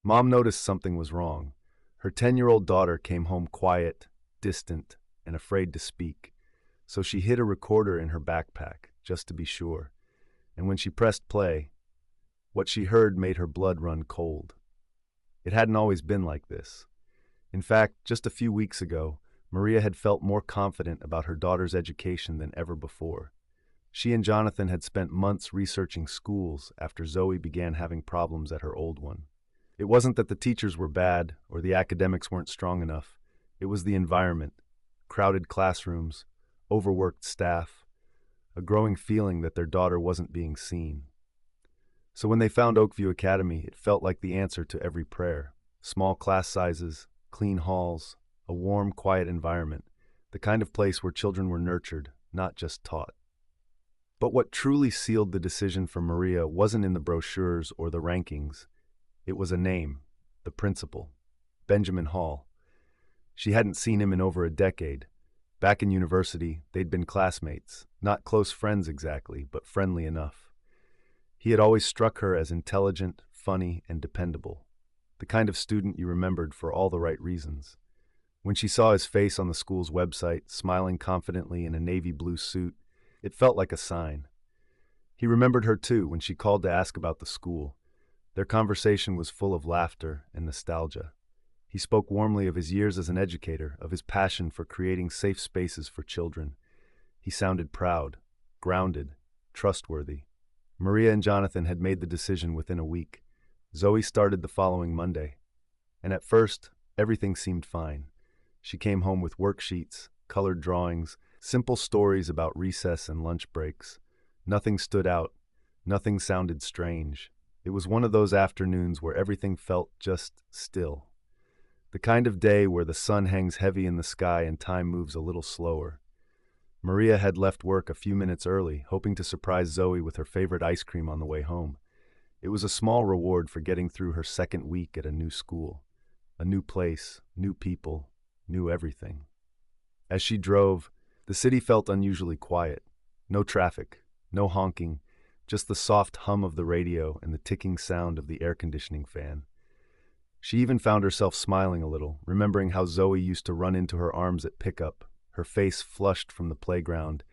Mom noticed something was wrong. Her 10-year-old daughter came home quiet, distant, and afraid to speak. So she hid a recorder in her backpack, just to be sure. And when she pressed play, what she heard made her blood run cold. It hadn't always been like this. In fact, just a few weeks ago, Maria had felt more confident about her daughter's education than ever before. She and Jonathan had spent months researching schools after Zoe began having problems at her old one. It wasn't that the teachers were bad or the academics weren't strong enough. It was the environment, crowded classrooms, overworked staff, a growing feeling that their daughter wasn't being seen. So when they found Oakview Academy, it felt like the answer to every prayer. Small class sizes, clean halls, a warm, quiet environment, the kind of place where children were nurtured, not just taught. But what truly sealed the decision for Maria wasn't in the brochures or the rankings. It was a name, the principal, Benjamin Hall. She hadn't seen him in over a decade. Back in university, they'd been classmates, not close friends exactly, but friendly enough. He had always struck her as intelligent, funny, and dependable, the kind of student you remembered for all the right reasons. When she saw his face on the school's website, smiling confidently in a navy blue suit, it felt like a sign. He remembered her too when she called to ask about the school. Their conversation was full of laughter and nostalgia. He spoke warmly of his years as an educator, of his passion for creating safe spaces for children. He sounded proud, grounded, trustworthy. Maria and Jonathan had made the decision within a week. Zoe started the following Monday. And at first, everything seemed fine. She came home with worksheets, colored drawings, simple stories about recess and lunch breaks. Nothing stood out. Nothing sounded strange. It was one of those afternoons where everything felt just still. The kind of day where the sun hangs heavy in the sky and time moves a little slower. Maria had left work a few minutes early, hoping to surprise Zoe with her favorite ice cream on the way home. It was a small reward for getting through her second week at a new school. A new place, new people, new everything. As she drove, the city felt unusually quiet. No traffic, no honking, just the soft hum of the radio and the ticking sound of the air conditioning fan. She even found herself smiling a little, remembering how Zoe used to run into her arms at pickup, her face flushed from the playground,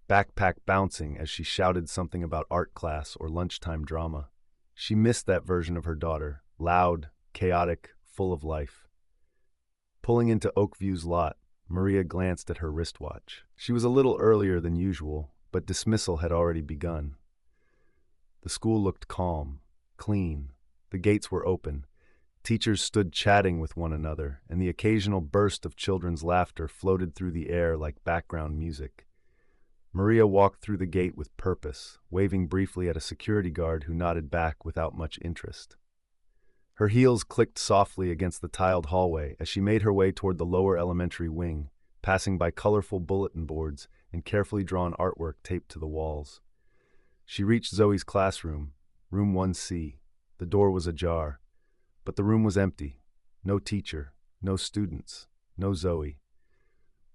backpack bouncing as she shouted something about art class or lunchtime drama. She missed that version of her daughter, loud, chaotic, full of life. Pulling into Oakview's lot, Maria glanced at her wristwatch. She was a little earlier than usual, but dismissal had already begun. The school looked calm, clean. The gates were open. Teachers stood chatting with one another, and the occasional burst of children's laughter floated through the air like background music. Maria walked through the gate with purpose, waving briefly at a security guard who nodded back without much interest. Her heels clicked softly against the tiled hallway as she made her way toward the lower elementary wing, passing by colorful bulletin boards and carefully drawn artwork taped to the walls. She reached Zoe's classroom, room 1C. The door was ajar, but the room was empty. No teacher, no students, no Zoe.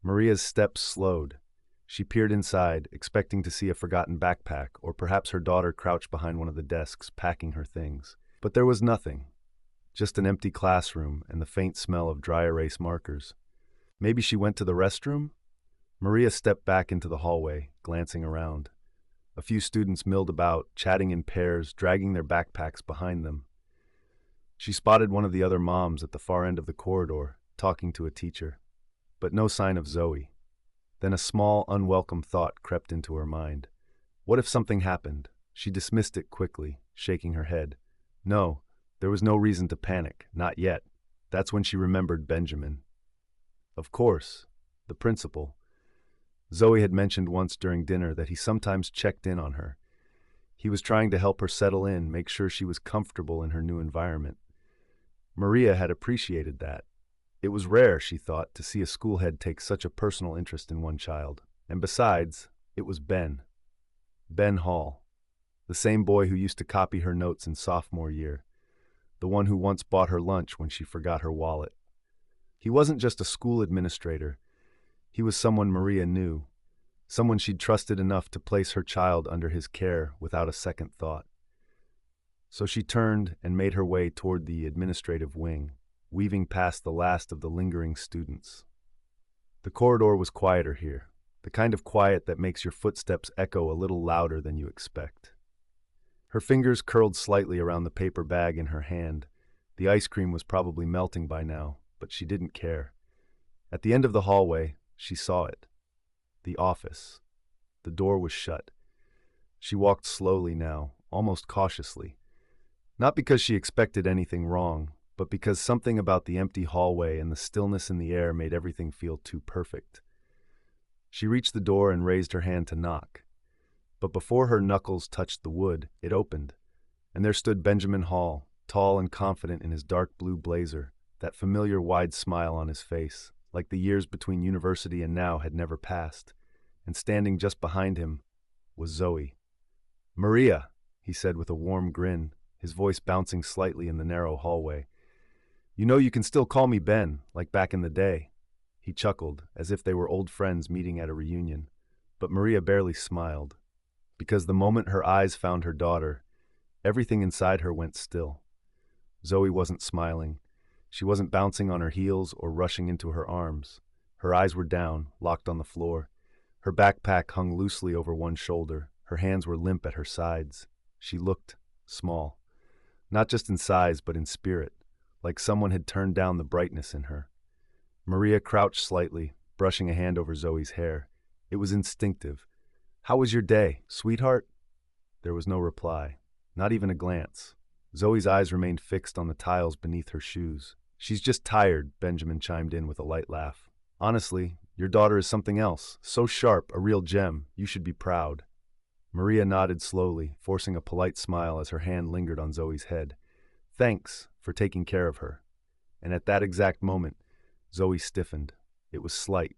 Maria's steps slowed. She peered inside, expecting to see a forgotten backpack or perhaps her daughter crouched behind one of the desks, packing her things. But there was nothing. Just an empty classroom and the faint smell of dry erase markers. Maybe she went to the restroom? Maria stepped back into the hallway, glancing around. A few students milled about, chatting in pairs, dragging their backpacks behind them. She spotted one of the other moms at the far end of the corridor, talking to a teacher. But no sign of Zoe. Then a small, unwelcome thought crept into her mind. What if something happened? She dismissed it quickly, shaking her head. No, there was no reason to panic, not yet. That's when she remembered Benjamin. Of course, the principal. Zoe had mentioned once during dinner that he sometimes checked in on her. He was trying to help her settle in, make sure she was comfortable in her new environment. Maria had appreciated that. It was rare, she thought, to see a schoolhead take such a personal interest in one child. And besides, it was Ben. Ben Hall. The same boy who used to copy her notes in sophomore year. The one who once bought her lunch when she forgot her wallet. He wasn't just a school administrator. He was someone Maria knew. Someone she'd trusted enough to place her child under his care without a second thought. So she turned and made her way toward the administrative wing, weaving past the last of the lingering students. The corridor was quieter here, the kind of quiet that makes your footsteps echo a little louder than you expect. Her fingers curled slightly around the paper bag in her hand. The ice cream was probably melting by now, but she didn't care. At the end of the hallway, she saw it. The office. The door was shut. She walked slowly now, almost cautiously. Not because she expected anything wrong, but because something about the empty hallway and the stillness in the air made everything feel too perfect. She reached the door and raised her hand to knock. But before her knuckles touched the wood, it opened, and there stood Benjamin Hall, tall and confident in his dark blue blazer, that familiar wide smile on his face, like the years between university and now had never passed. And standing just behind him was Zoe. "Maria," he said with a warm grin, his voice bouncing slightly in the narrow hallway. "You know you can still call me Ben, like back in the day." He chuckled, as if they were old friends meeting at a reunion. But Maria barely smiled, because the moment her eyes found her daughter, everything inside her went still. Zoe wasn't smiling. She wasn't bouncing on her heels or rushing into her arms. Her eyes were down, locked on the floor. Her backpack hung loosely over one shoulder. Her hands were limp at her sides. She looked small. Not just in size, but in spirit, like someone had turned down the brightness in her. Maria crouched slightly, brushing a hand over Zoe's hair. It was instinctive. "How was your day, sweetheart?" There was no reply, not even a glance. Zoe's eyes remained fixed on the tiles beneath her shoes. "She's just tired," Benjamin chimed in with a light laugh. "Honestly, your daughter is something else. So sharp, a real gem. You should be proud." Maria nodded slowly, forcing a polite smile as her hand lingered on Zoe's head. "Thanks for taking care of her." And at that exact moment, Zoe stiffened. It was slight,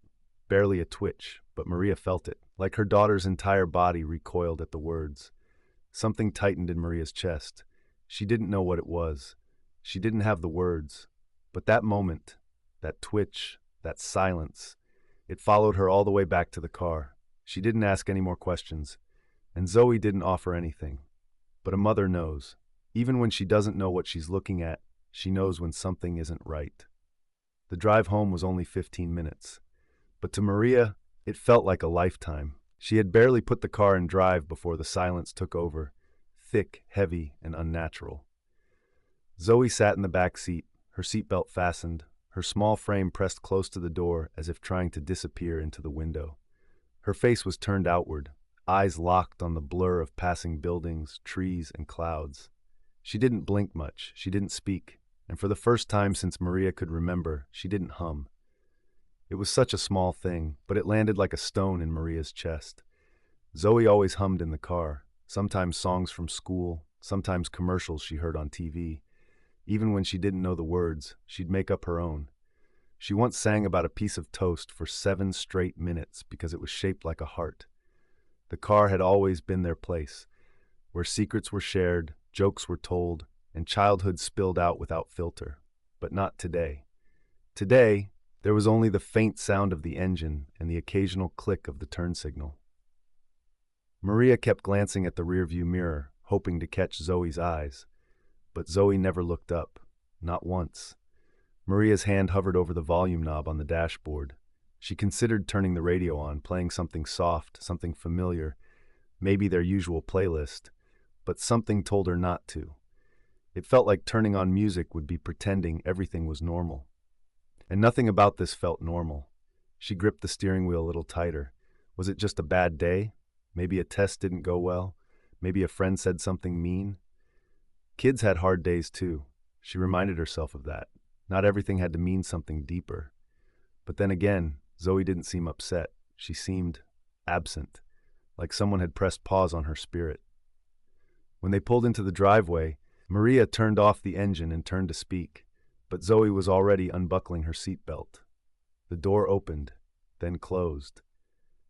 barely a twitch, but Maria felt it, like her daughter's entire body recoiled at the words. Something tightened in Maria's chest. She didn't know what it was. She didn't have the words. But that moment, that twitch, that silence, it followed her all the way back to the car. She didn't ask any more questions. And Zoe didn't offer anything. But a mother knows. Even when she doesn't know what she's looking at, she knows when something isn't right. The drive home was only 15 minutes. But to Maria, it felt like a lifetime. She had barely put the car in drive before the silence took over, thick, heavy, and unnatural. Zoe sat in the back seat, her seatbelt fastened, her small frame pressed close to the door as if trying to disappear into the window. Her face was turned outward, eyes locked on the blur of passing buildings, trees, and clouds. She didn't blink much, she didn't speak, and for the first time since Maria could remember, she didn't hum. It was such a small thing, but it landed like a stone in Maria's chest. Zoe always hummed in the car, sometimes songs from school, sometimes commercials she heard on TV. Even when she didn't know the words, she'd make up her own. She once sang about a piece of toast for 7 straight minutes because it was shaped like a heart. The car had always been their place, where secrets were shared, jokes were told, and childhood spilled out without filter. But not today. Today, there was only the faint sound of the engine and the occasional click of the turn signal. Maria kept glancing at the rearview mirror, hoping to catch Zoe's eyes. But Zoe never looked up, not once. Maria's hand hovered over the volume knob on the dashboard. She considered turning the radio on, playing something soft, something familiar, maybe their usual playlist, but something told her not to. It felt like turning on music would be pretending everything was normal. And nothing about this felt normal. She gripped the steering wheel a little tighter. Was it just a bad day? Maybe a test didn't go well? Maybe a friend said something mean? Kids had hard days too. She reminded herself of that. Not everything had to mean something deeper. But then again, Zoe didn't seem upset. She seemed absent, like someone had pressed pause on her spirit. When they pulled into the driveway, Maria turned off the engine and turned to speak, but Zoe was already unbuckling her seatbelt. The door opened, then closed.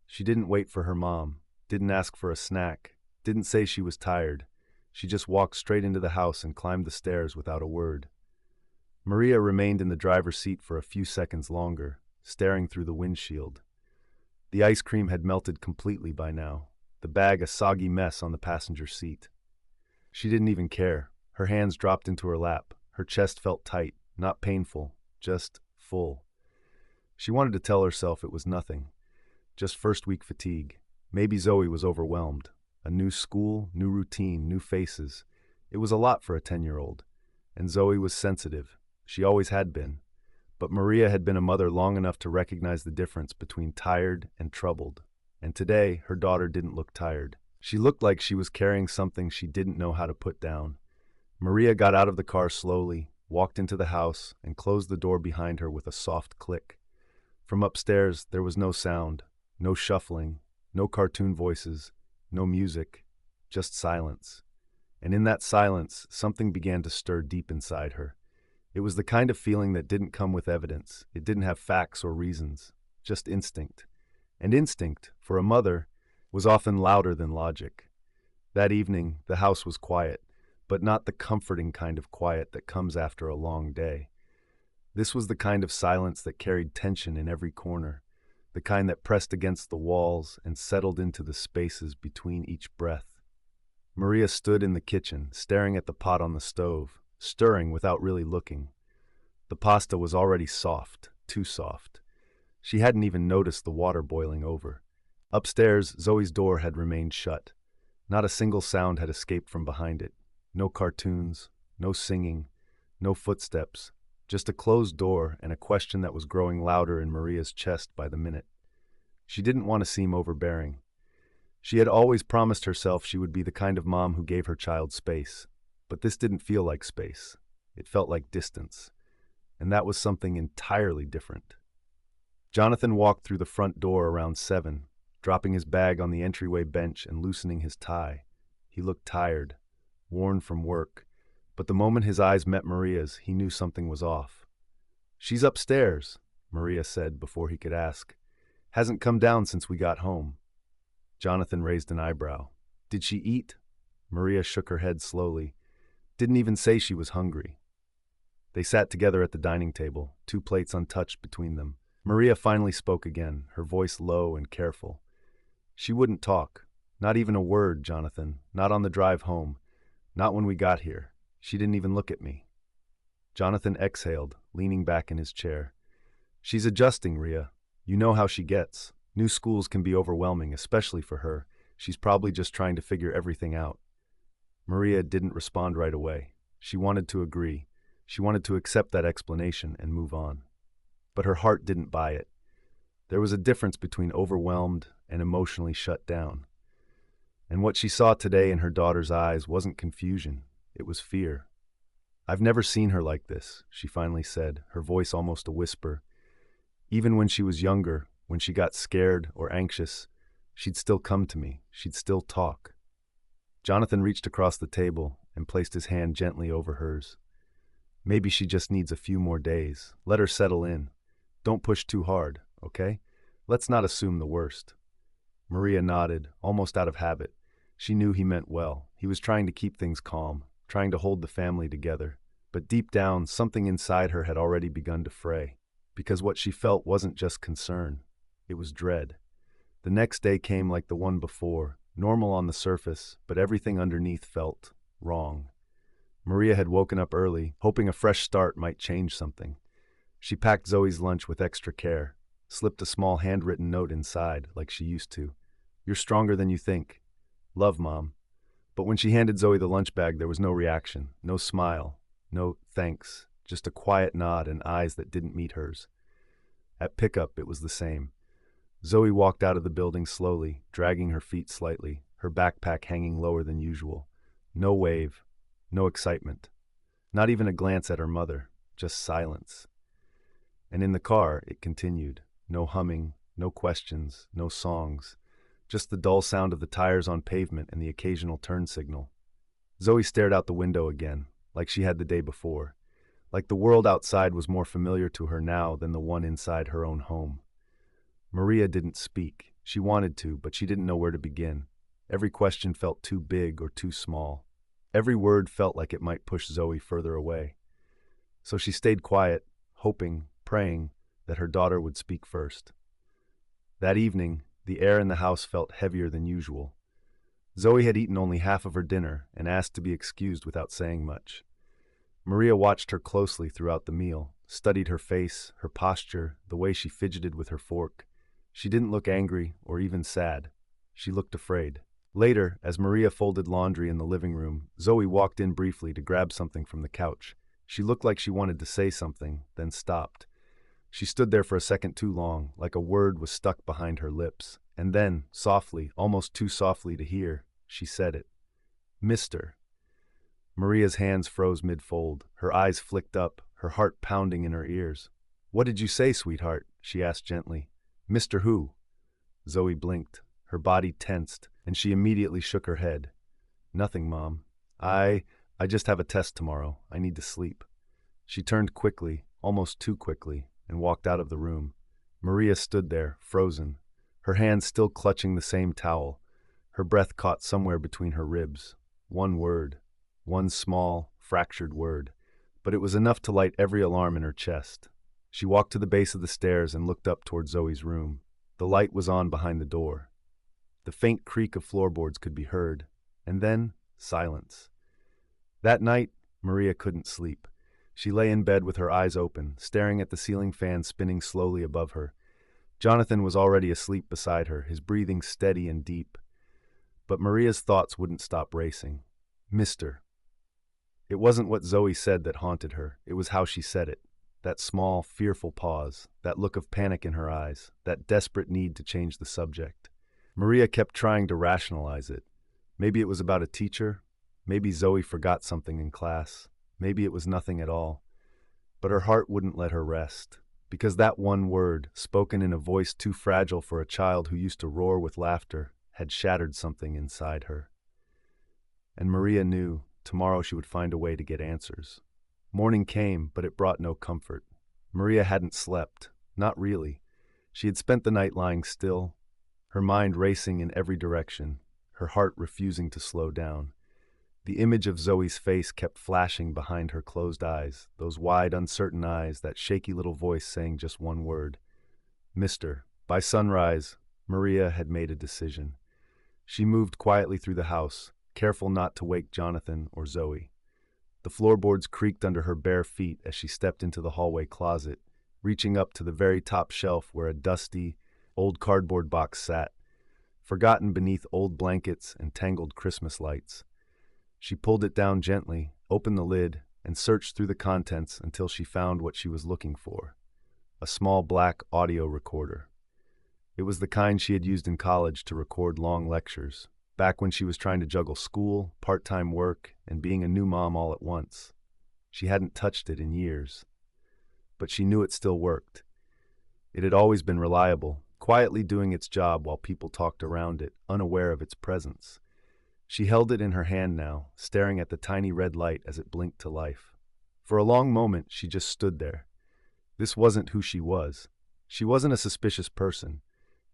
She didn't wait for her mom, didn't ask for a snack, didn't say she was tired. She just walked straight into the house and climbed the stairs without a word. Maria remained in the driver's seat for a few seconds longer, staring through the windshield. The ice cream had melted completely by now, the bag a soggy mess on the passenger seat. She didn't even care. Her hands dropped into her lap. Her chest felt tight, not painful, just full. She wanted to tell herself it was nothing, just first-week fatigue. Maybe Zoe was overwhelmed. A new school, new routine, new faces. It was a lot for a 10-year-old. And Zoe was sensitive. She always had been. But Maria had been a mother long enough to recognize the difference between tired and troubled. And today, her daughter didn't look tired. She looked like she was carrying something she didn't know how to put down. Maria got out of the car slowly, walked into the house, and closed the door behind her with a soft click. From upstairs, there was no sound, no shuffling, no cartoon voices, no music, just silence. And in that silence, something began to stir deep inside her. It was the kind of feeling that didn't come with evidence. It didn't have facts or reasons, just instinct. And instinct, for a mother, was often louder than logic. That evening, the house was quiet, but not the comforting kind of quiet that comes after a long day. This was the kind of silence that carried tension in every corner, the kind that pressed against the walls and settled into the spaces between each breath. Maria stood in the kitchen, staring at the pot on the stove, stirring without really looking. The pasta was already soft, too soft. She hadn't even noticed the water boiling over. Upstairs, Zoe's door had remained shut. Not a single sound had escaped from behind it. No cartoons, no singing, no footsteps, just a closed door and a question that was growing louder in Maria's chest by the minute. She didn't want to seem overbearing. She had always promised herself she would be the kind of mom who gave her child space. But this didn't feel like space. It felt like distance. And that was something entirely different. Jonathan walked through the front door around 7, dropping his bag on the entryway bench and loosening his tie. He looked tired, worn from work, but the moment his eyes met Maria's, he knew something was off. "She's upstairs," Maria said before he could ask. "Hasn't come down since we got home." Jonathan raised an eyebrow. "Did she eat?" Maria shook her head slowly. "Didn't even say she was hungry." They sat together at the dining table, 2 plates untouched between them. Maria finally spoke again, her voice low and careful. "She wouldn't talk. Not even a word, Jonathan. Not on the drive home. Not when we got here. She didn't even look at me." Jonathan exhaled, leaning back in his chair. "She's adjusting, Ria. You know how she gets. New schools can be overwhelming, especially for her. She's probably just trying to figure everything out." Maria didn't respond right away. She wanted to agree. She wanted to accept that explanation and move on. But her heart didn't buy it. There was a difference between overwhelmed and emotionally shut down. And what she saw today in her daughter's eyes wasn't confusion. It was fear. "I've never seen her like this," she finally said, her voice almost a whisper. "Even when she was younger, when she got scared or anxious, she'd still come to me. She'd still talk." Jonathan reached across the table and placed his hand gently over hers. "Maybe she just needs a few more days. Let her settle in. Don't push too hard, okay? Let's not assume the worst." Maria nodded, almost out of habit. She knew he meant well. He was trying to keep things calm, trying to hold the family together. But deep down, something inside her had already begun to fray. Because what she felt wasn't just concern. It was dread. The next day came like the one before, normal on the surface, but everything underneath felt wrong. Maria had woken up early, hoping a fresh start might change something. She packed Zoe's lunch with extra care, slipped a small handwritten note inside, like she used to. "You're stronger than you think. Love, Mom." But when she handed Zoe the lunch bag, there was no reaction, no smile, no thanks, just a quiet nod and eyes that didn't meet hers. At pickup, it was the same. Zoe walked out of the building slowly, dragging her feet slightly, her backpack hanging lower than usual. No wave, no excitement. Not even a glance at her mother, just silence. And in the car, it continued. No humming, no questions, no songs. Just the dull sound of the tires on pavement and the occasional turn signal. Zoe stared out the window again, like she had the day before. Like the world outside was more familiar to her now than the one inside her own home. Maria didn't speak. She wanted to, but she didn't know where to begin. Every question felt too big or too small. Every word felt like it might push Zoe further away. So she stayed quiet, hoping, praying, that her daughter would speak first. That evening, the air in the house felt heavier than usual. Zoe had eaten only half of her dinner and asked to be excused without saying much. Maria watched her closely throughout the meal, studied her face, her posture, the way she fidgeted with her fork. She didn't look angry or even sad. She looked afraid. Later, as Maria folded laundry in the living room, Zoe walked in briefly to grab something from the couch. She looked like she wanted to say something, then stopped. She stood there for a second too long, like a word was stuck behind her lips. And then, softly, almost too softly to hear, she said it. Mister. Maria's hands froze mid-fold. Her eyes flicked up, her heart pounding in her ears. What did you say, sweetheart? She asked gently. Mr. Who? Zoe blinked. Her body tensed, and she immediately shook her head. Nothing, Mom. I just have a test tomorrow. I need to sleep. She turned quickly, almost too quickly, and walked out of the room. Maria stood there, frozen, her hands still clutching the same towel, her breath caught somewhere between her ribs. One word. One small, fractured word. But it was enough to light every alarm in her chest. She walked to the base of the stairs and looked up toward Zoe's room. The light was on behind the door. The faint creak of floorboards could be heard. And then, silence. That night, Maria couldn't sleep. She lay in bed with her eyes open, staring at the ceiling fan spinning slowly above her. Jonathan was already asleep beside her, his breathing steady and deep. But Maria's thoughts wouldn't stop racing. Mister. It wasn't what Zoe said that haunted her, it was how she said it. That small, fearful pause, that look of panic in her eyes, that desperate need to change the subject. Maria kept trying to rationalize it. Maybe it was about a teacher. Maybe Zoe forgot something in class. Maybe it was nothing at all. But her heart wouldn't let her rest, because that one word, spoken in a voice too fragile for a child who used to roar with laughter, had shattered something inside her. And Maria knew tomorrow she would find a way to get answers. Morning came, but it brought no comfort. Maria hadn't slept, not really. She had spent the night lying still, her mind racing in every direction, her heart refusing to slow down. The image of Zoe's face kept flashing behind her closed eyes, those wide, uncertain eyes, that shaky little voice saying just one word. Mister. By sunrise, Maria had made a decision. She moved quietly through the house, careful not to wake Jonathan or Zoe. The floorboards creaked under her bare feet as she stepped into the hallway closet, reaching up to the very top shelf where a dusty, old cardboard box sat, forgotten beneath old blankets and tangled Christmas lights. She pulled it down gently, opened the lid, and searched through the contents until she found what she was looking for. A small black audio recorder. It was the kind she had used in college to record long lectures, back when she was trying to juggle school, part-time work, and being a new mom all at once. She hadn't touched it in years. But she knew it still worked. It had always been reliable, quietly doing its job while people talked around it, unaware of its presence. She held it in her hand now, staring at the tiny red light as it blinked to life. For a long moment, she just stood there. This wasn't who she was. She wasn't a suspicious person.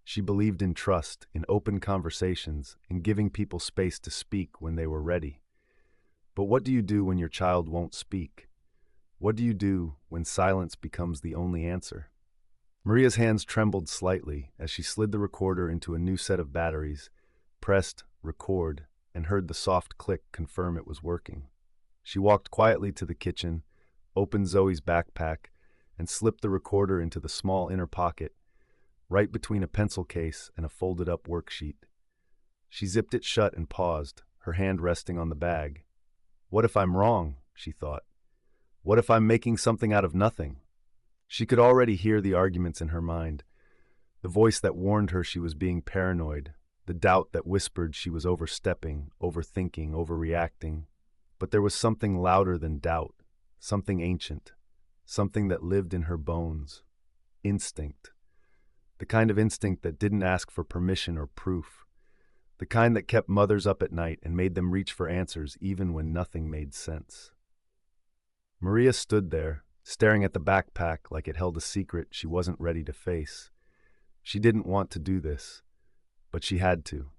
She believed in trust, in open conversations, in giving people space to speak when they were ready. But what do you do when your child won't speak? What do you do when silence becomes the only answer? Maria's hands trembled slightly as she slid the recorder into a new set of batteries, pressed record, and heard the soft click confirm it was working. She walked quietly to the kitchen, opened Zoe's backpack, and slipped the recorder into the small inner pocket, right between a pencil case and a folded-up worksheet. She zipped it shut and paused, her hand resting on the bag. What if I'm wrong, she thought. What if I'm making something out of nothing? She could already hear the arguments in her mind, the voice that warned her she was being paranoid, the doubt that whispered she was overstepping, overthinking, overreacting. But there was something louder than doubt, something ancient, something that lived in her bones. Instinct. The kind of instinct that didn't ask for permission or proof. The kind that kept mothers up at night and made them reach for answers even when nothing made sense. Maria stood there, staring at the backpack like it held a secret she wasn't ready to face. She didn't want to do this, but she had to,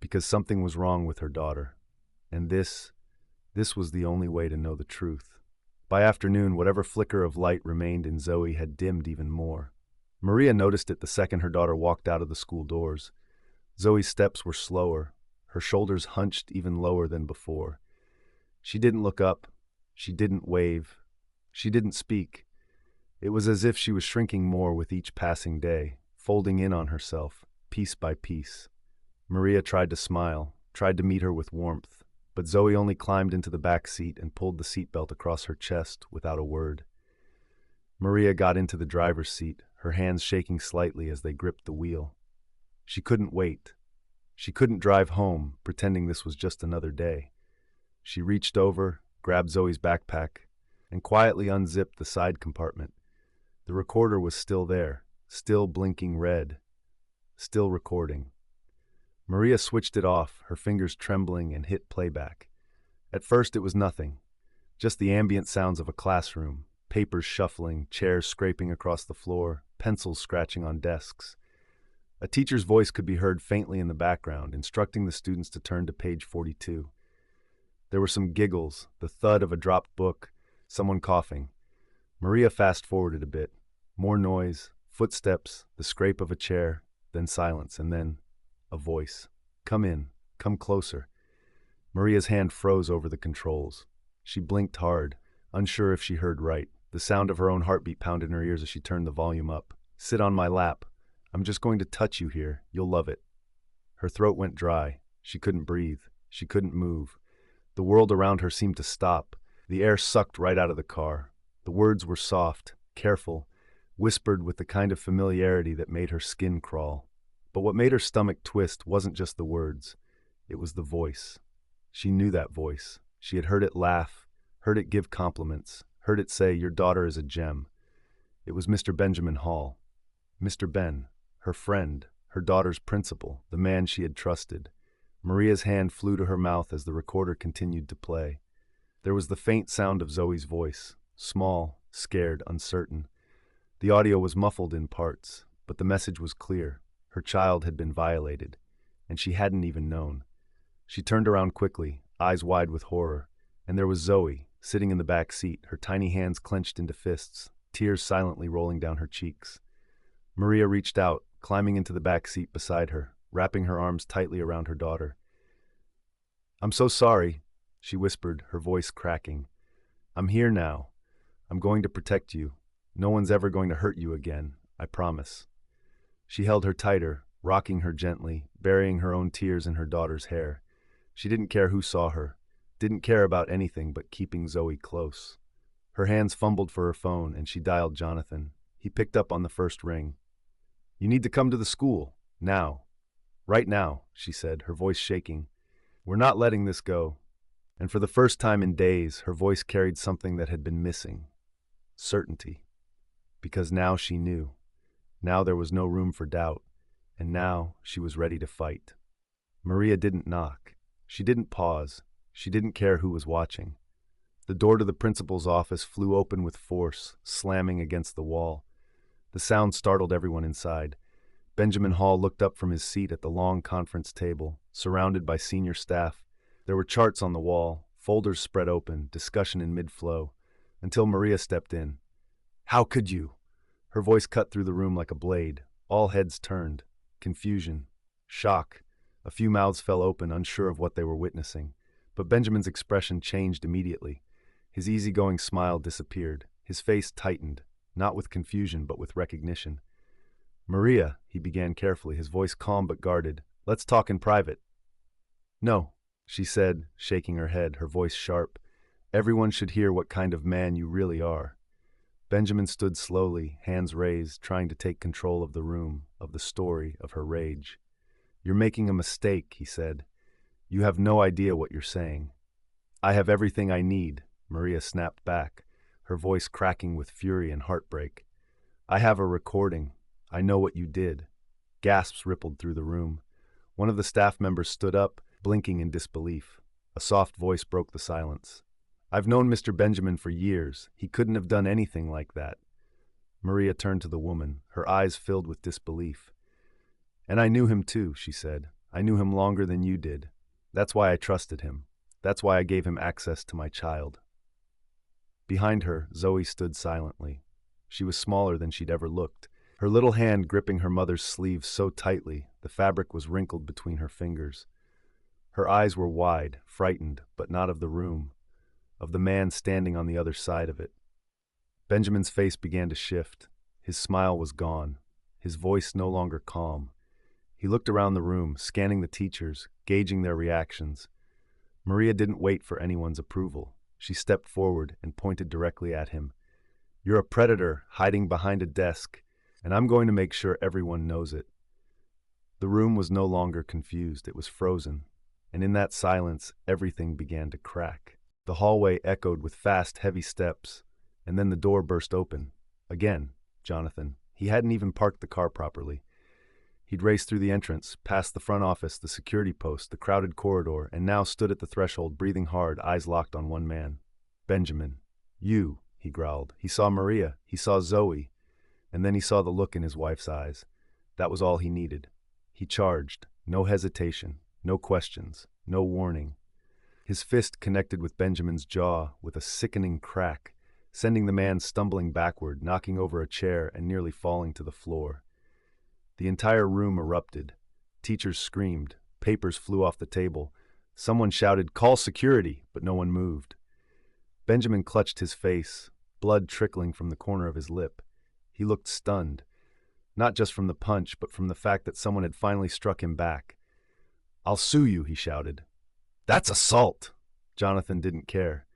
because something was wrong with her daughter. And this was the only way to know the truth. By afternoon, whatever flicker of light remained in Zoe had dimmed even more. Maria noticed it the second her daughter walked out of the school doors. Zoe's steps were slower, her shoulders hunched even lower than before. She didn't look up. She didn't wave. She didn't speak. It was as if she was shrinking more with each passing day, folding in on herself, piece by piece. Maria tried to smile, tried to meet her with warmth, but Zoe only climbed into the back seat and pulled the seatbelt across her chest without a word. Maria got into the driver's seat, her hands shaking slightly as they gripped the wheel. She couldn't wait. She couldn't drive home, pretending this was just another day. She reached over, grabbed Zoe's backpack, and quietly unzipped the side compartment. The recorder was still there, still blinking red, still recording. Maria switched it off, her fingers trembling, and hit playback. At first it was nothing, just the ambient sounds of a classroom, papers shuffling, chairs scraping across the floor, pencils scratching on desks. A teacher's voice could be heard faintly in the background, instructing the students to turn to page 42. There were some giggles, the thud of a dropped book, someone coughing. Maria fast-forwarded a bit. More noise, footsteps, the scrape of a chair, then silence, and then a voice. "Come in. Come closer." Maria's hand froze over the controls. She blinked hard, unsure if she heard right. The sound of her own heartbeat pounded in her ears as she turned the volume up. "Sit on my lap. I'm just going to touch you here. You'll love it." Her throat went dry. She couldn't breathe. She couldn't move. The world around her seemed to stop. The air sucked right out of the car. The words were soft, careful, whispered with the kind of familiarity that made her skin crawl. But what made her stomach twist wasn't just the words. It was the voice. She knew that voice. She had heard it laugh, heard it give compliments, heard it say, "Your daughter is a gem." It was Mr. Benjamin Hall. Mr. Ben, her friend, her daughter's principal, the man she had trusted. Maria's hand flew to her mouth as the recorder continued to play. There was the faint sound of Zoe's voice, small, scared, uncertain. The audio was muffled in parts, but the message was clear. Her child had been violated, and she hadn't even known. She turned around quickly, eyes wide with horror, and there was Zoe, sitting in the back seat, her tiny hands clenched into fists, tears silently rolling down her cheeks. Maria reached out, climbing into the back seat beside her, wrapping her arms tightly around her daughter. "I'm so sorry," she whispered, her voice cracking. "I'm here now. I'm going to protect you. No one's ever going to hurt you again, I promise." She held her tighter, rocking her gently, burying her own tears in her daughter's hair. She didn't care who saw her, didn't care about anything but keeping Zoe close. Her hands fumbled for her phone, and she dialed Jonathan. He picked up on the first ring. "You need to come to the school, now. Right now," she said, her voice shaking. "We're not letting this go." And for the first time in days, her voice carried something that had been missing. Certainty. Because now she knew. Now there was no room for doubt, and now she was ready to fight. Maria didn't knock. She didn't pause. She didn't care who was watching. The door to the principal's office flew open with force, slamming against the wall. The sound startled everyone inside. Benjamin Hall looked up from his seat at the long conference table, surrounded by senior staff. There were charts on the wall, folders spread open, discussion in mid-flow, until Maria stepped in. "How could you?" Her voice cut through the room like a blade. All heads turned. Confusion. Shock. A few mouths fell open, unsure of what they were witnessing. But Benjamin's expression changed immediately. His easygoing smile disappeared. His face tightened, not with confusion, but with recognition. "Maria," he began carefully, his voice calm but guarded, "let's talk in private." "No," she said, shaking her head, her voice sharp. "Everyone should hear what kind of man you really are." Benjamin stood slowly, hands raised, trying to take control of the room, of the story, of her rage. "You're making a mistake," he said. "You have no idea what you're saying." "I have everything I need," Maria snapped back, her voice cracking with fury and heartbreak. "I have a recording. I know what you did." Gasps rippled through the room. One of the staff members stood up, blinking in disbelief. A soft voice broke the silence. "I've known Mr. Benjamin for years. He couldn't have done anything like that." Maria turned to the woman, her eyes filled with disbelief. "And I knew him too," she said. "I knew him longer than you did. That's why I trusted him. That's why I gave him access to my child." Behind her, Zoe stood silently. She was smaller than she'd ever looked, her little hand gripping her mother's sleeve so tightly the fabric was wrinkled between her fingers. Her eyes were wide, frightened, but not of the room, of the man standing on the other side of it. Benjamin's face began to shift. His smile was gone, his voice no longer calm. He looked around the room, scanning the teachers, gauging their reactions. Maria didn't wait for anyone's approval. She stepped forward and pointed directly at him. "You're a predator hiding behind a desk, and I'm going to make sure everyone knows it." The room was no longer confused, it was frozen, and in that silence, everything began to crack. The hallway echoed with fast, heavy steps, and then the door burst open. Again, Jonathan. He hadn't even parked the car properly. He'd raced through the entrance, past the front office, the security post, the crowded corridor, and now stood at the threshold, breathing hard, eyes locked on one man. "Benjamin, you," he growled. He saw Maria, he saw Zoe, and then he saw the look in his wife's eyes. That was all he needed. He charged, no hesitation, no questions, no warning. His fist connected with Benjamin's jaw with a sickening crack, sending the man stumbling backward, knocking over a chair and nearly falling to the floor. The entire room erupted. Teachers screamed. Papers flew off the table. Someone shouted, "Call security," but no one moved. Benjamin clutched his face, blood trickling from the corner of his lip. He looked stunned, not just from the punch, but from the fact that someone had finally struck him back. "I'll sue you," he shouted. "That's assault!" Jonathan didn't care.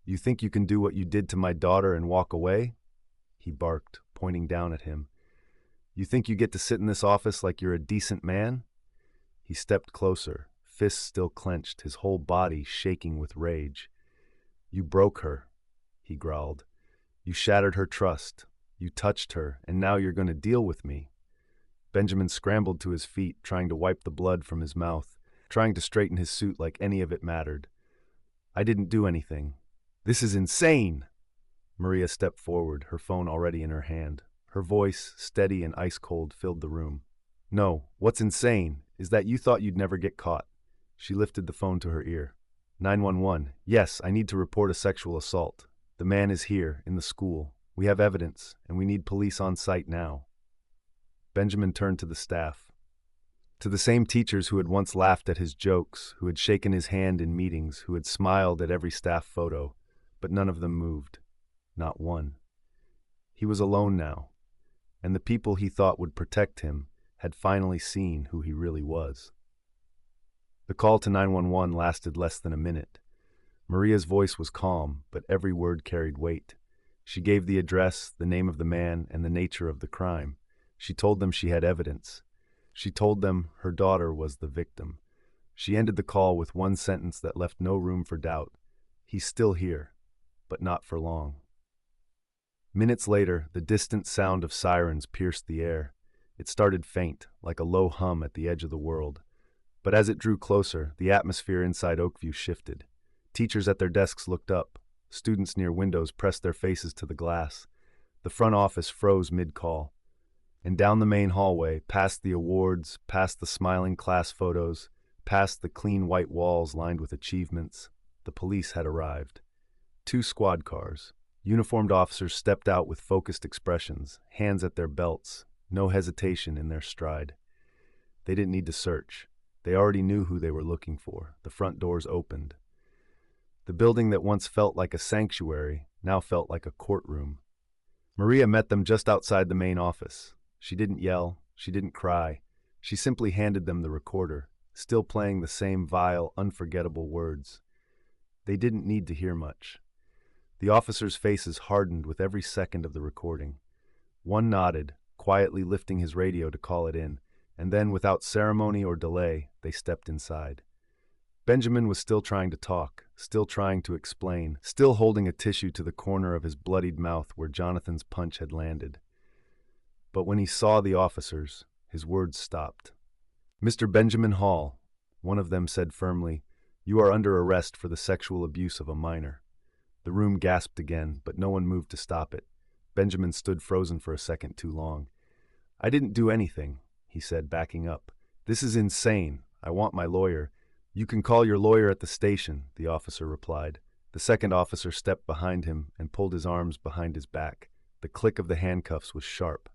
"You think you can do what you did to my daughter and walk away?" He barked, pointing down at him. "You think you get to sit in this office like you're a decent man?" He stepped closer, fists still clenched, his whole body shaking with rage. "You broke her," he growled. "You shattered her trust. You touched her, and now you're going to deal with me." Benjamin scrambled to his feet, trying to wipe the blood from his mouth, trying to straighten his suit like any of it mattered. "I didn't do anything. This is insane!" Maria stepped forward, her phone already in her hand. Her voice, steady and ice-cold, filled the room. "No, what's insane is that you thought you'd never get caught." She lifted the phone to her ear. 911. "Yes, I need to report a sexual assault. The man is here, in the school. We have evidence, and we need police on site now." Benjamin turned to the staff. To the same teachers who had once laughed at his jokes, who had shaken his hand in meetings, who had smiled at every staff photo, but none of them moved. Not one. He was alone now, and the people he thought would protect him had finally seen who he really was. The call to 911 lasted less than a minute. Maria's voice was calm, but every word carried weight. She gave the address, the name of the man, and the nature of the crime. She told them she had evidence. She told them her daughter was the victim. She ended the call with one sentence that left no room for doubt. "He's still here, but not for long." Minutes later, the distant sound of sirens pierced the air. It started faint, like a low hum at the edge of the world. But as it drew closer, the atmosphere inside Oakview shifted. Teachers at their desks looked up. Students near windows pressed their faces to the glass. The front office froze mid-call. And down the main hallway, past the awards, past the smiling class photos, past the clean white walls lined with achievements, the police had arrived. 2 squad cars. Uniformed officers stepped out with focused expressions, hands at their belts, no hesitation in their stride. They didn't need to search. They already knew who they were looking for. The front doors opened. The building that once felt like a sanctuary now felt like a courtroom. Maria met them just outside the main office. She didn't yell. She didn't cry. She simply handed them the recorder, still playing the same vile, unforgettable words. They didn't need to hear much. The officers' faces hardened with every second of the recording. One nodded, quietly lifting his radio to call it in, and then, without ceremony or delay, they stepped inside. Benjamin was still trying to talk, still trying to explain, still holding a tissue to the corner of his bloodied mouth where Jonathan's punch had landed. But when he saw the officers, his words stopped. "Mr. Benjamin Hall," one of them said firmly, "you are under arrest for the sexual abuse of a minor." The room gasped again, but no one moved to stop it. Benjamin stood frozen for a second too long. "I didn't do anything," he said, backing up. "This is insane. I want my lawyer." "You can call your lawyer at the station," the officer replied. The second officer stepped behind him and pulled his arms behind his back. The click of the handcuffs was sharp,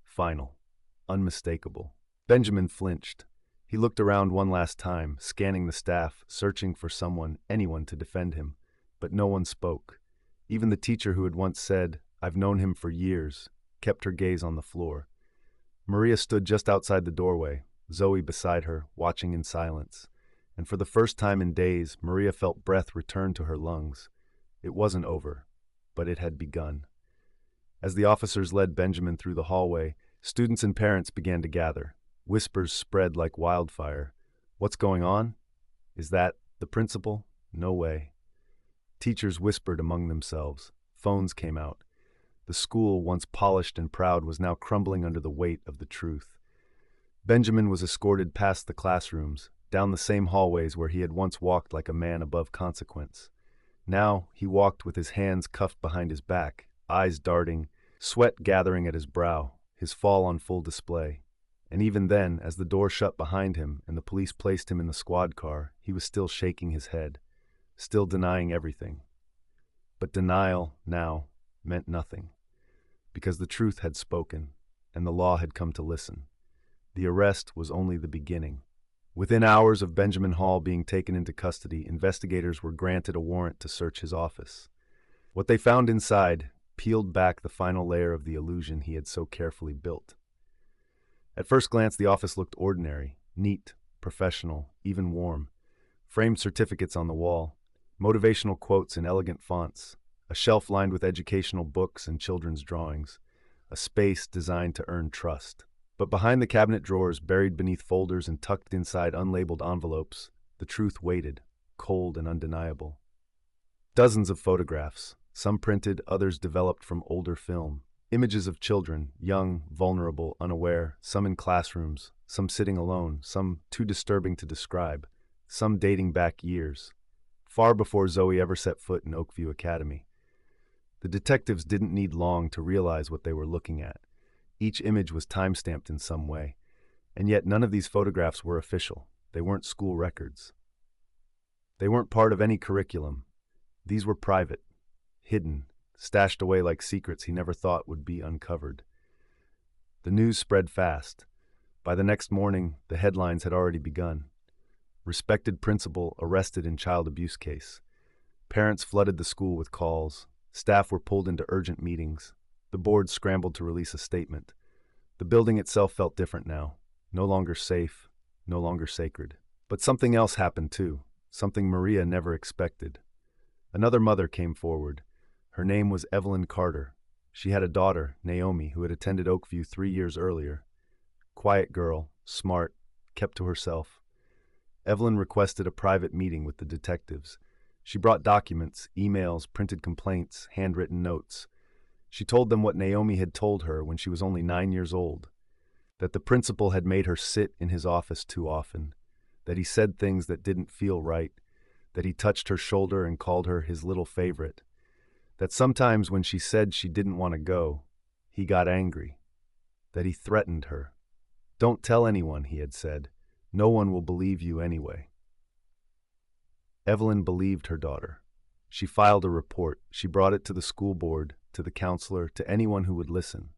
final, unmistakable. Benjamin flinched. He looked around one last time, scanning the staff, searching for someone, anyone to defend him. But no one spoke. Even the teacher who had once said, "I've known him for years," kept her gaze on the floor. Maria stood just outside the doorway, Zoe beside her, watching in silence. And for the first time in days, Maria felt breath return to her lungs. It wasn't over, but it had begun. As the officers led Benjamin through the hallway, students and parents began to gather. Whispers spread like wildfire. "What's going on? Is that the principal? No way." Teachers whispered among themselves. Phones came out. The school, once polished and proud, was now crumbling under the weight of the truth. Benjamin was escorted past the classrooms, down the same hallways where he had once walked like a man above consequence. Now he walked with his hands cuffed behind his back, eyes darting, sweat gathering at his brow, his fall on full display. And even then, as the door shut behind him and the police placed him in the squad car, he was still shaking his head, still denying everything. But denial, now, meant nothing, because the truth had spoken, and the law had come to listen. The arrest was only the beginning. Within hours of Benjamin Hall being taken into custody, investigators were granted a warrant to search his office. What they found inside peeled back the final layer of the illusion he had so carefully built. At first glance, the office looked ordinary, neat, professional, even warm. Framed certificates on the wall, motivational quotes in elegant fonts, a shelf lined with educational books and children's drawings, a space designed to earn trust. But behind the cabinet drawers, buried beneath folders and tucked inside unlabeled envelopes, the truth waited, cold and undeniable. Dozens of photographs, some printed, others developed from older film. Images of children, young, vulnerable, unaware, some in classrooms, some sitting alone, some too disturbing to describe, some dating back years, far before Zoe ever set foot in Oakview Academy. The detectives didn't need long to realize what they were looking at. Each image was time-stamped in some way, and yet none of these photographs were official. They weren't school records. They weren't part of any curriculum. These were private, hidden, stashed away like secrets he never thought would be uncovered. The news spread fast. By the next morning, the headlines had already begun. Respected principal arrested in child abuse case. Parents flooded the school with calls. Staff were pulled into urgent meetings. The board scrambled to release a statement. The building itself felt different now. No longer safe, no longer sacred. But something else happened too. Something Maria never expected. Another mother came forward. Her name was Evelyn Carter. She had a daughter, Naomi, who had attended Oakview 3 years earlier. Quiet girl, smart, kept to herself. Evelyn requested a private meeting with the detectives. She brought documents, emails, printed complaints, handwritten notes. She told them what Naomi had told her when she was only 9 years old, that the principal had made her sit in his office too often, that he said things that didn't feel right, that he touched her shoulder and called her his little favorite, that sometimes when she said she didn't want to go, he got angry, that he threatened her. "Don't tell anyone," he had said. "No one will believe you anyway." Evelyn believed her daughter. She filed a report. She brought it to the school board, to the counselor, to anyone who would listen.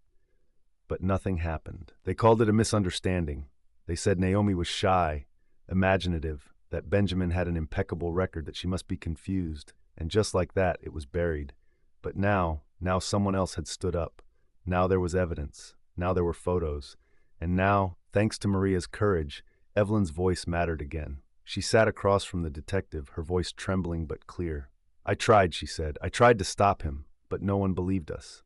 But nothing happened. They called it a misunderstanding. They said Naomi was shy, imaginative, that Benjamin had an impeccable record, that she must be confused. And just like that, it was buried. But now someone else had stood up. Now there was evidence. Now there were photos. And now, thanks to Maria's courage, Evelyn's voice mattered again. She sat across from the detective, her voice trembling but clear. "I tried," she said. "I tried to stop him, but no one believed us."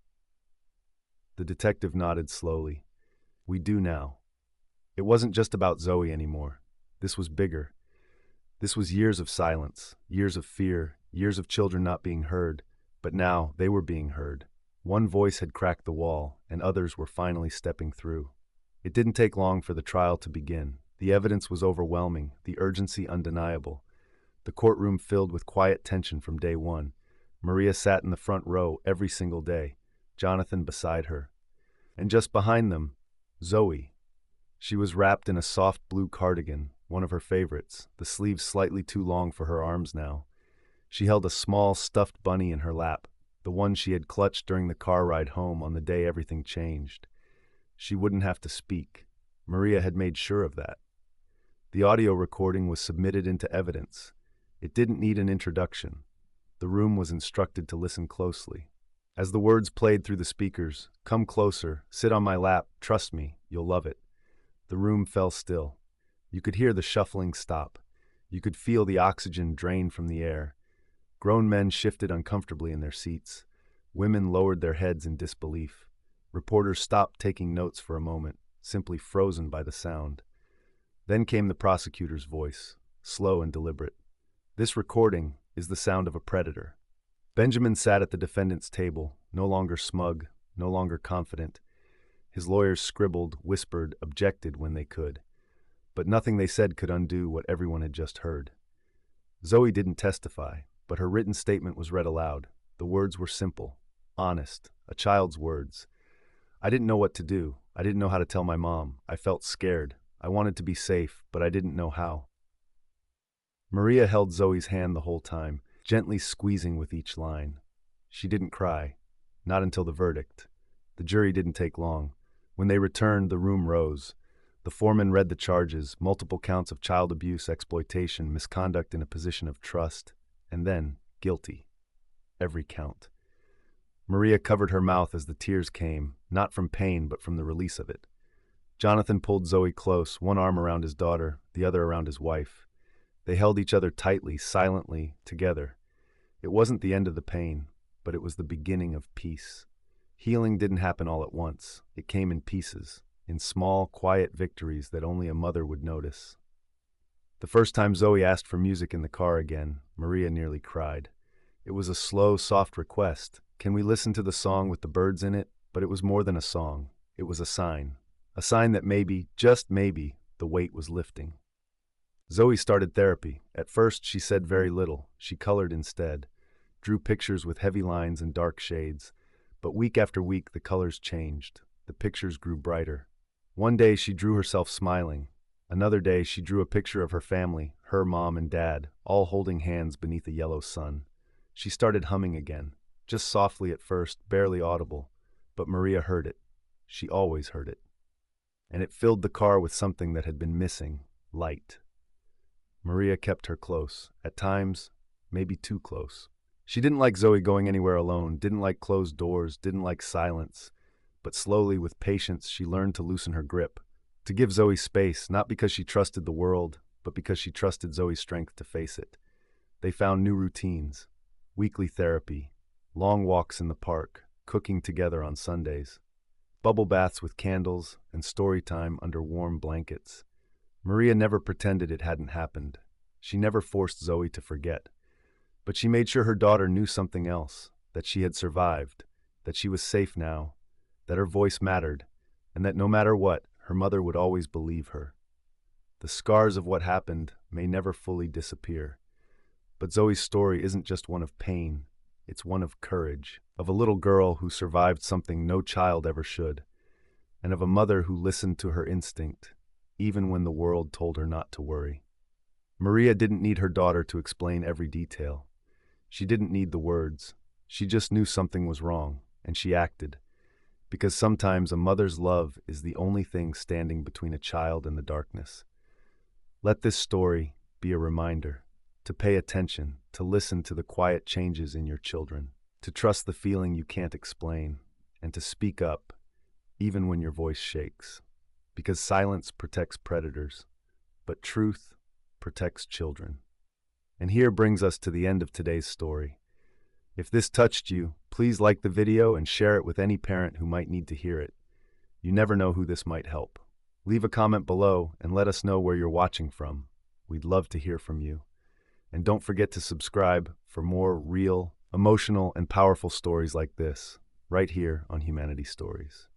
The detective nodded slowly. "We do now." It wasn't just about Zoe anymore. This was bigger. This was years of silence, years of fear, years of children not being heard. But now they were being heard. One voice had cracked the wall, and others were finally stepping through. It didn't take long for the trial to begin. The evidence was overwhelming, the urgency undeniable. The courtroom filled with quiet tension from day one. Maria sat in the front row every single day, Jonathan beside her. And just behind them, Zoe. She was wrapped in a soft blue cardigan, one of her favorites, the sleeves slightly too long for her arms now. She held a small stuffed bunny in her lap, the one she had clutched during the car ride home on the day everything changed. She wouldn't have to speak. Maria had made sure of that. The audio recording was submitted into evidence. It didn't need an introduction. The room was instructed to listen closely. As the words played through the speakers, "Come closer, sit on my lap, trust me, you'll love it," the room fell still. You could hear the shuffling stop. You could feel the oxygen drain from the air. Grown men shifted uncomfortably in their seats. Women lowered their heads in disbelief. Reporters stopped taking notes for a moment, simply frozen by the sound. Then came the prosecutor's voice, slow and deliberate. "This recording is the sound of a predator." Benjamin sat at the defendant's table, no longer smug, no longer confident. His lawyers scribbled, whispered, objected when they could. But nothing they said could undo what everyone had just heard. Zoe didn't testify, but her written statement was read aloud. The words were simple, honest, a child's words. "I didn't know what to do. I didn't know how to tell my mom. I felt scared. I wanted to be safe, but I didn't know how." Maria held Zoe's hand the whole time, gently squeezing with each line. She didn't cry, not until the verdict. The jury didn't take long. When they returned, the room rose. The foreman read the charges, multiple counts of child abuse, exploitation, misconduct in a position of trust, and then guilty. Every count. Maria covered her mouth as the tears came, not from pain but from the release of it. Jonathan pulled Zoe close, one arm around his daughter, the other around his wife. They held each other tightly, silently, together. It wasn't the end of the pain, but it was the beginning of peace. Healing didn't happen all at once. It came in pieces, in small, quiet victories that only a mother would notice. The first time Zoe asked for music in the car again, Maria nearly cried. It was a slow, soft request. "Can we listen to the song with the birds in it?" But it was more than a song. It was a sign. A sign that maybe, just maybe, the weight was lifting. Zoe started therapy. At first, she said very little. She colored instead, drew pictures with heavy lines and dark shades. But week after week, the colors changed. The pictures grew brighter. One day, she drew herself smiling. Another day, she drew a picture of her family, her mom and dad, all holding hands beneath a yellow sun. She started humming again, just softly at first, barely audible. But Maria heard it. She always heard it. And it filled the car with something that had been missing, light. Maria kept her close, at times, maybe too close. She didn't like Zoe going anywhere alone, didn't like closed doors, didn't like silence. But slowly, with patience, she learned to loosen her grip, to give Zoe space, not because she trusted the world, but because she trusted Zoe's strength to face it. They found new routines, weekly therapy, long walks in the park, cooking together on Sundays, bubble baths with candles, and story time under warm blankets. Maria never pretended it hadn't happened. She never forced Zoe to forget. But she made sure her daughter knew something else, that she had survived, that she was safe now, that her voice mattered, and that no matter what, her mother would always believe her. The scars of what happened may never fully disappear. But Zoe's story isn't just one of pain, it's one of courage, of a little girl who survived something no child ever should, and of a mother who listened to her instinct, even when the world told her not to worry. Maria didn't need her daughter to explain every detail. She didn't need the words. She just knew something was wrong, and she acted. Because sometimes a mother's love is the only thing standing between a child and the darkness. Let this story be a reminder to pay attention, to listen to the quiet changes in your children, to trust the feeling you can't explain, and to speak up, even when your voice shakes. Because silence protects predators, but truth protects children. And here brings us to the end of today's story. If this touched you, please like the video and share it with any parent who might need to hear it. You never know who this might help. Leave a comment below and let us know where you're watching from. We'd love to hear from you. And don't forget to subscribe for more real, emotional, and powerful stories like this, right here on Humanity Stories.